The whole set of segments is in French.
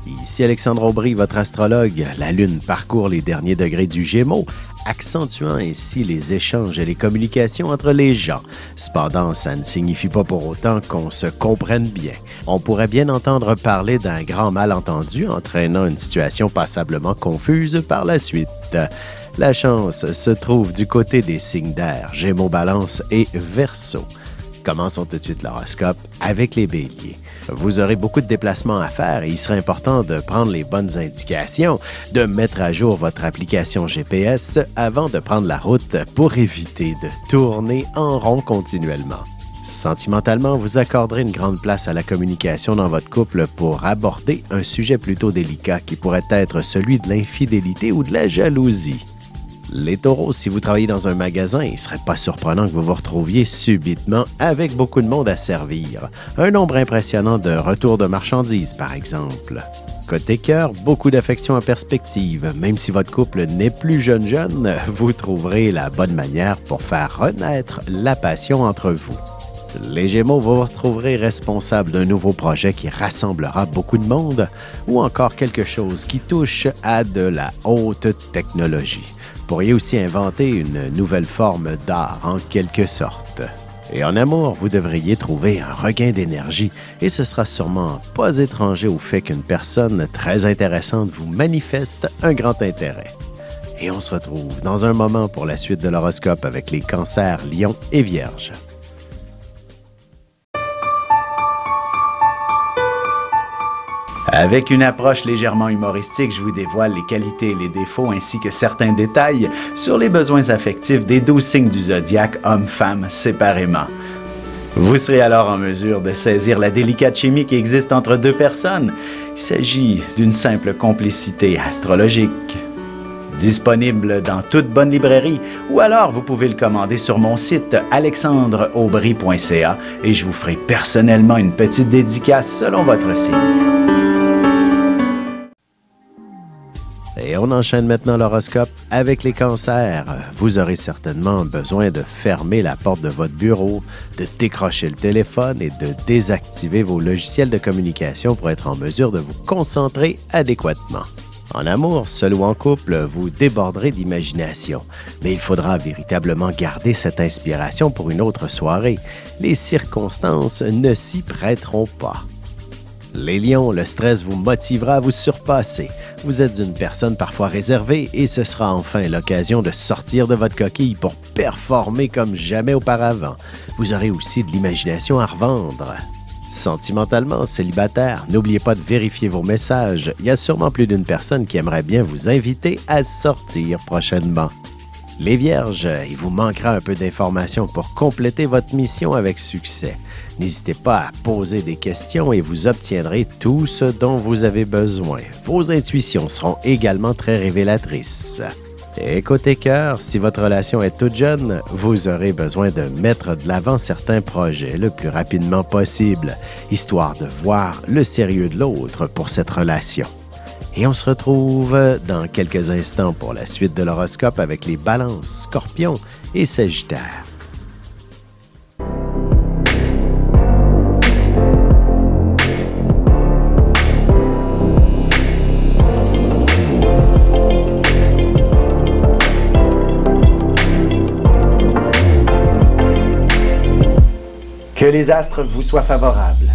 Ici Alexandre Aubry, votre astrologue. La Lune parcourt les derniers degrés du Gémeaux, accentuant ainsi les échanges et les communications entre les gens. Cependant, ça ne signifie pas pour autant qu'on se comprenne bien. On pourrait bien entendre parler d'un grand malentendu entraînant une situation passablement confuse par la suite. La chance se trouve du côté des signes d'air, Gémeaux, Balance et Verseau. Commençons tout de suite l'horoscope avec les Béliers. Vous aurez beaucoup de déplacements à faire et il serait important de prendre les bonnes indications, de mettre à jour votre application GPS avant de prendre la route pour éviter de tourner en rond continuellement. Sentimentalement, vous accorderez une grande place à la communication dans votre couple pour aborder un sujet plutôt délicat qui pourrait être celui de l'infidélité ou de la jalousie. Les taureaux, si vous travaillez dans un magasin, il ne serait pas surprenant que vous vous retrouviez subitement avec beaucoup de monde à servir. Un nombre impressionnant de retours de marchandises, par exemple. Côté cœur, beaucoup d'affection en perspective. Même si votre couple n'est plus jeune, vous trouverez la bonne manière pour faire renaître la passion entre vous. Les Gémeaux, vous vous retrouverez responsable d'un nouveau projet qui rassemblera beaucoup de monde ou encore quelque chose qui touche à de la haute technologie. Vous pourriez aussi inventer une nouvelle forme d'art en quelque sorte. Et en amour, vous devriez trouver un regain d'énergie et ce sera sûrement pas étranger au fait qu'une personne très intéressante vous manifeste un grand intérêt. Et on se retrouve dans un moment pour la suite de l'horoscope avec les Cancers, Lions et Vierges. Avec une approche légèrement humoristique, je vous dévoile les qualités et les défauts ainsi que certains détails sur les besoins affectifs des 12 signes du zodiaque, hommes-femmes, séparément. Vous serez alors en mesure de saisir la délicate chimie qui existe entre deux personnes. Il s'agit d'une simple complicité astrologique. Disponible dans toute bonne librairie ou alors vous pouvez le commander sur mon site alexandreaubry.ca et je vous ferai personnellement une petite dédicace selon votre signe. Et on enchaîne maintenant l'horoscope avec les Cancers. Vous aurez certainement besoin de fermer la porte de votre bureau, de décrocher le téléphone et de désactiver vos logiciels de communication pour être en mesure de vous concentrer adéquatement. En amour, seul ou en couple, vous déborderez d'imagination, mais il faudra véritablement garder cette inspiration pour une autre soirée. Les circonstances ne s'y prêteront pas. Les Lions, le stress vous motivera à vous surpasser. Vous êtes une personne parfois réservée et ce sera enfin l'occasion de sortir de votre coquille pour performer comme jamais auparavant. Vous aurez aussi de l'imagination à revendre. Sentimentalement, célibataire, n'oubliez pas de vérifier vos messages. Il y a sûrement plus d'une personne qui aimerait bien vous inviter à sortir prochainement. Les Vierges, il vous manquera un peu d'informations pour compléter votre mission avec succès. N'hésitez pas à poser des questions et vous obtiendrez tout ce dont vous avez besoin. Vos intuitions seront également très révélatrices. Et côté cœur, si votre relation est toute jeune, vous aurez besoin de mettre de l'avant certains projets le plus rapidement possible, histoire de voir le sérieux de l'autre pour cette relation. Et on se retrouve dans quelques instants pour la suite de l'horoscope avec les Balances, Scorpions et Sagittaires. Que les astres vous soient favorables.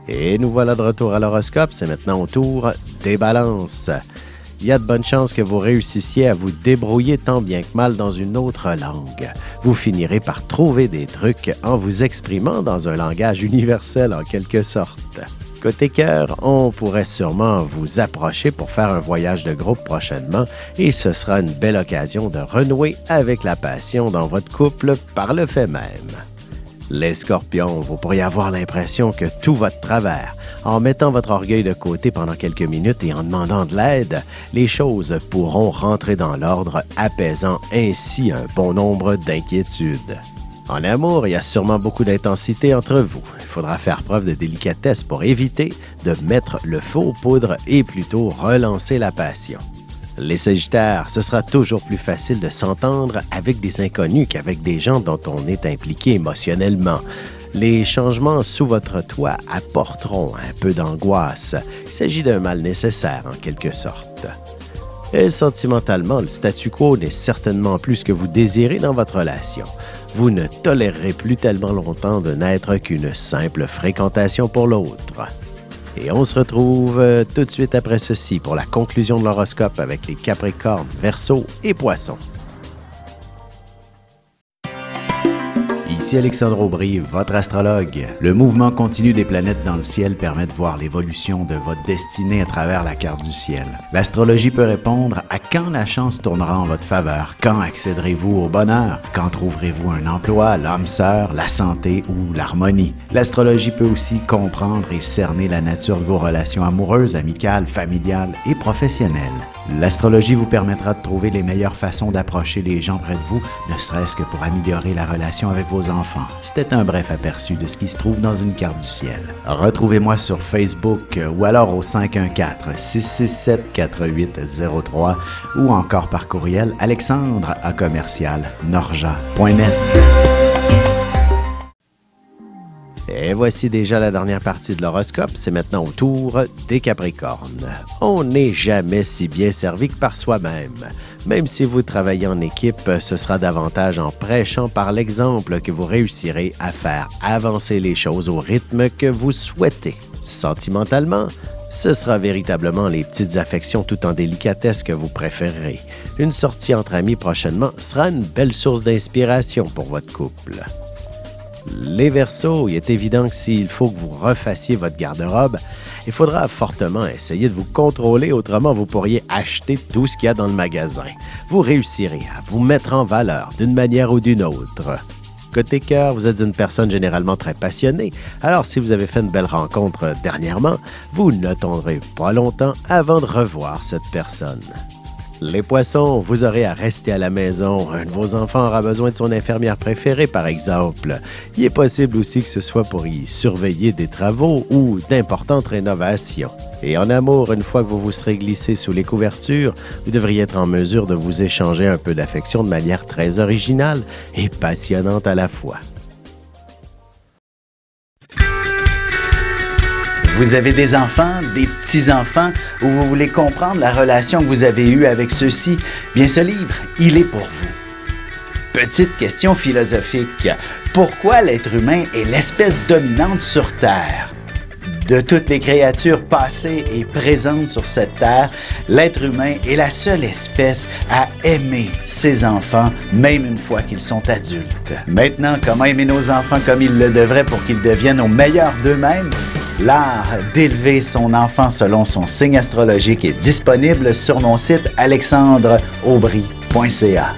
Et nous voilà de retour à l'horoscope, c'est maintenant au tour des Balances. Il y a de bonnes chances que vous réussissiez à vous débrouiller tant bien que mal dans une autre langue. Vous finirez par trouver des trucs en vous exprimant dans un langage universel en quelque sorte. Côté cœur, on pourrait sûrement vous approcher pour faire un voyage de groupe prochainement et ce sera une belle occasion de renouer avec la passion dans votre couple par le fait même. Les Scorpions, vous pourriez avoir l'impression que tout va de travers. En mettant votre orgueil de côté pendant quelques minutes et en demandant de l'aide, les choses pourront rentrer dans l'ordre, apaisant ainsi un bon nombre d'inquiétudes. En amour, il y a sûrement beaucoup d'intensité entre vous. Il faudra faire preuve de délicatesse pour éviter de mettre le feu aux poudres et plutôt relancer la passion. Les Sagittaires, ce sera toujours plus facile de s'entendre avec des inconnus qu'avec des gens dont on est impliqué émotionnellement. Les changements sous votre toit apporteront un peu d'angoisse. Il s'agit d'un mal nécessaire en quelque sorte. Et sentimentalement, le statu quo n'est certainement plus ce que vous désirez dans votre relation. Vous ne tolérerez plus tellement longtemps de n'être qu'une simple fréquentation pour l'autre. Et on se retrouve tout de suite après ceci pour la conclusion de l'horoscope avec les Capricornes, Verseaux et Poissons. Ici Alexandre Aubry, votre astrologue. Le mouvement continu des planètes dans le ciel permet de voir l'évolution de votre destinée à travers la carte du ciel. L'astrologie peut répondre à quand la chance tournera en votre faveur, quand accéderez-vous au bonheur, quand trouverez-vous un emploi, l'âme sœur, la santé ou l'harmonie. L'astrologie peut aussi comprendre et cerner la nature de vos relations amoureuses, amicales, familiales et professionnelles. L'astrologie vous permettra de trouver les meilleures façons d'approcher les gens près de vous, ne serait-ce que pour améliorer la relation avec vos enfants. C'était un bref aperçu de ce qui se trouve dans une carte du ciel. Retrouvez-moi sur Facebook ou alors au 514-667-4803 ou encore par courriel alexandre@norja.net. Et voici déjà la dernière partie de l'horoscope, c'est maintenant au tour des Capricornes. On n'est jamais si bien servi que par soi-même. Même si vous travaillez en équipe, ce sera davantage en prêchant par l'exemple que vous réussirez à faire avancer les choses au rythme que vous souhaitez. Sentimentalement, ce sera véritablement les petites affections tout en délicatesse que vous préférerez. Une sortie entre amis prochainement sera une belle source d'inspiration pour votre couple. Les Verseaux, il est évident que s'il faut que vous refassiez votre garde-robe, il faudra fortement essayer de vous contrôler, autrement vous pourriez acheter tout ce qu'il y a dans le magasin. Vous réussirez à vous mettre en valeur d'une manière ou d'une autre. Côté cœur, vous êtes une personne généralement très passionnée, alors si vous avez fait une belle rencontre dernièrement, vous n'attendrez pas longtemps avant de revoir cette personne. Les Poissons, vous aurez à rester à la maison. Un de vos enfants aura besoin de son infirmière préférée, par exemple. Il est possible aussi que ce soit pour y surveiller des travaux ou d'importantes rénovations. Et en amour, une fois que vous vous serez glissé sous les couvertures, vous devriez être en mesure de vous échanger un peu d'affection de manière très originale et passionnante à la fois. Vous avez des enfants, des petits-enfants, ou vous voulez comprendre la relation que vous avez eue avec ceux-ci? Bien, ce livre, il est pour vous. Petite question philosophique. Pourquoi l'être humain est l'espèce dominante sur Terre? De toutes les créatures passées et présentes sur cette terre, l'être humain est la seule espèce à aimer ses enfants, même une fois qu'ils sont adultes. Maintenant, comment aimer nos enfants comme ils le devraient pour qu'ils deviennent au meilleur d'eux-mêmes? L'art d'élever son enfant selon son signe astrologique est disponible sur mon site alexandreaubry.ca.